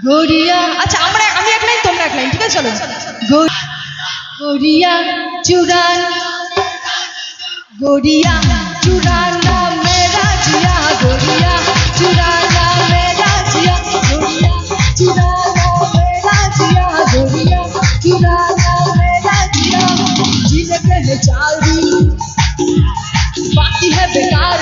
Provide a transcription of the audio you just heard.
গড়িয়া আচ্ছা আমি এক লাইন তোমরা এক লাইন ঠিক আছে চলো গড়িয়া চুরান গড়িয়া চুরানা মেরা জিয়া গড়িয়া চুরানা মেরা জিয়া গড়িয়া চুরানা মেরা জিয়া গড়িয়া চুরানা मेरा जिया जीने के लिए चाल दी बाकी है बेकार